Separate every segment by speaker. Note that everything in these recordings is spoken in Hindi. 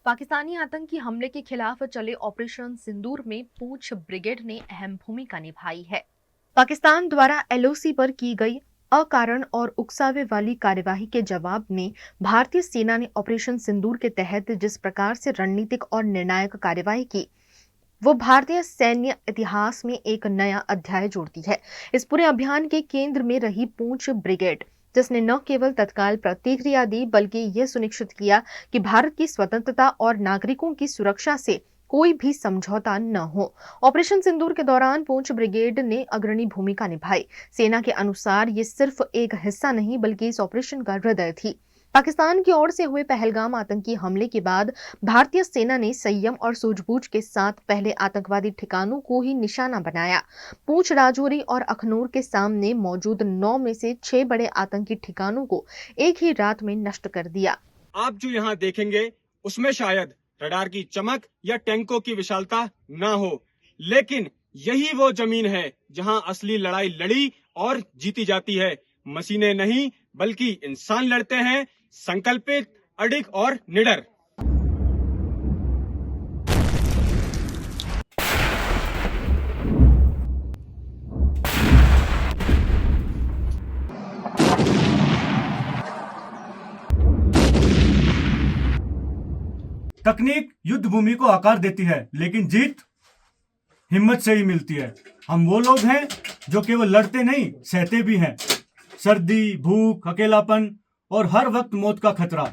Speaker 1: पाकिस्तानी आतंकी हमले के खिलाफ चले ऑपरेशन सिंदूर में पूंछ ब्रिगेड ने अहम भूमिका निभाई है। पाकिस्तान द्वारा एलओसी पर की गई अकारण और उकसावे वाली कार्यवाही के जवाब में भारतीय सेना ने ऑपरेशन सिंदूर के तहत जिस प्रकार से रणनीतिक और निर्णायक कार्यवाही की, वो भारतीय सैन्य इतिहास में एक नया अध्याय जोड़ती है। इस पूरे अभियान के केंद्र में रही पूंछ ब्रिगेड, जिसने न केवल तत्काल प्रतिक्रिया दी बल्कि यह सुनिश्चित किया कि भारत की स्वतंत्रता और नागरिकों की सुरक्षा से कोई भी समझौता न हो। ऑपरेशन सिंदूर के दौरान पूंछ ब्रिगेड ने अग्रणी भूमिका निभाई। सेना के अनुसार ये सिर्फ एक हिस्सा नहीं बल्कि इस ऑपरेशन का हृदय थी। पाकिस्तान की ओर से हुए पहलगाम आतंकी हमले के बाद भारतीय सेना ने संयम और सूझबूझ के साथ पहले आतंकवादी ठिकानों को ही निशाना बनाया। पूंछ, राजौरी और अखनूर के सामने मौजूद 9 में से 6 बड़े आतंकी ठिकानों को एक ही रात में नष्ट कर दिया।
Speaker 2: आप जो यहाँ देखेंगे उसमें शायद रडार की चमक या टैंकों की विशालता न हो, लेकिन यही वो जमीन है जहाँ असली लड़ाई लड़ी और जीती जाती है। मशीनें नहीं बल्कि इंसान लड़ते हैं, संकल्पित, अडिग और निडर।
Speaker 3: तकनीक युद्ध भूमि को आकार देती है, लेकिन जीत हिम्मत से ही मिलती है। हम वो लोग हैं जो केवल लड़ते नहीं, सहते भी हैं। सर्दी, भूख, अकेलापन और हर वक्त मौत का खतरा,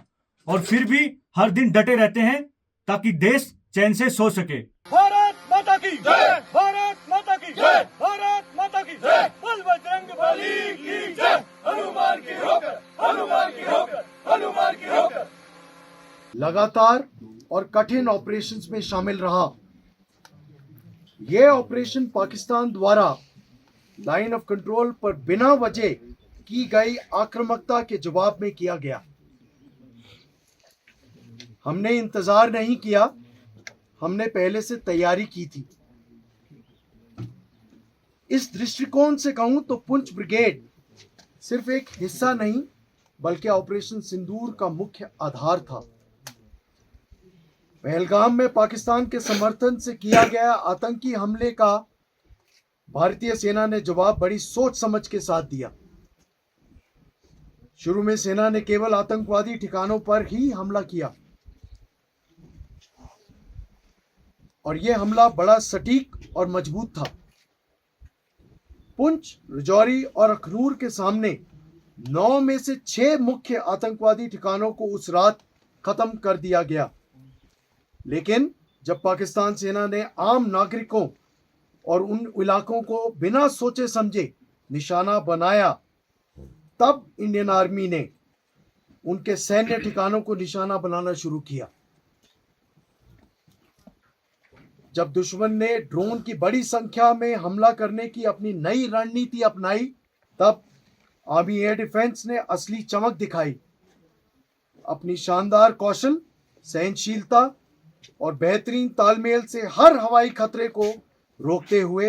Speaker 3: और फिर भी हर दिन डटे रहते हैं ताकि देश चैन से सो सके।
Speaker 2: भारत माता की जय, भारत माता की जय, भारत माता की जय, बोल बजरंगबली की जय, हनुमान की होकर, हनुमान की होकर, हनुमान की होकर।
Speaker 4: लगातार और कठिन ऑपरेशंस में शामिल रहा। यह ऑपरेशन पाकिस्तान द्वारा लाइन ऑफ कंट्रोल पर बिना वजह की गई आक्रामकता के जवाब में किया गया। हमने इंतजार नहीं किया, हमने पहले से तैयारी की थी। इस दृष्टिकोण से कहूं तो पुंछ ब्रिगेड सिर्फ एक हिस्सा नहीं बल्कि ऑपरेशन सिंदूर का मुख्य आधार था। पहलगाम में पाकिस्तान के समर्थन से किया गया आतंकी हमले का भारतीय सेना ने जवाब बड़ी सोच समझ के साथ दिया। शुरू में सेना ने केवल आतंकवादी ठिकानों पर ही हमला किया और यह हमला बड़ा सटीक और मजबूत था। पुंछ, राजौरी और अखनूर के सामने 9 में से 6 मुख्य आतंकवादी ठिकानों को उस रात खत्म कर दिया गया। लेकिन जब पाकिस्तान सेना ने आम नागरिकों और उन इलाकों को बिना सोचे समझे निशाना बनाया, तब इंडियन आर्मी ने उनके सैन्य ठिकानों को निशाना बनाना शुरू किया। जब दुश्मन ने ड्रोन की बड़ी संख्या में हमला करने की अपनी नई रणनीति अपनाई, तब आर्मी एयर डिफेंस ने असली चमक दिखाई। अपनी शानदार कौशल, सहनशीलता और बेहतरीन तालमेल से हर हवाई खतरे को रोकते हुए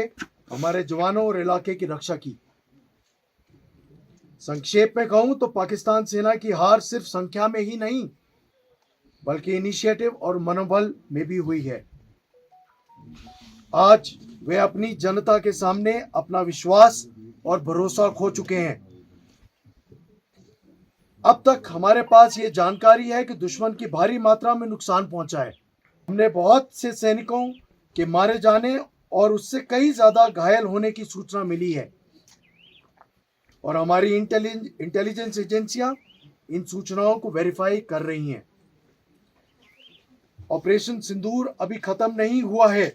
Speaker 4: हमारे जवानों और इलाके की रक्षा की। संक्षेप में कहूं तो पाकिस्तान सेना की हार सिर्फ संख्या में ही नहीं बल्कि इनिशिएटिव और मनोबल में भी हुई है। आज वे अपनी जनता के सामने अपना विश्वास और भरोसा खो चुके हैं। अब तक हमारे पास ये जानकारी है कि दुश्मन की भारी मात्रा में नुकसान पहुंचा है। हमने बहुत से सैनिकों के मारे जाने और उससे कई ज्यादा घायल होने की सूचना मिली है और हमारी इंटेलिजेंस एजेंसियां इन सूचनाओं को वेरीफाई कर रही हैं। ऑपरेशन सिंदूर अभी खत्म नहीं हुआ है,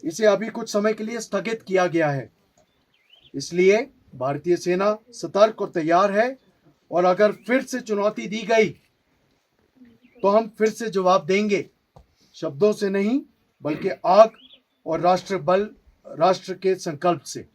Speaker 4: इसे अभी कुछ समय के लिए स्थगित किया गया है। इसलिए भारतीय सेना सतर्क और तैयार है और अगर फिर से चुनौती दी गई तो हम फिर से जवाब देंगे, शब्दों से नहीं बल्कि आग और राष्ट्र के संकल्प से।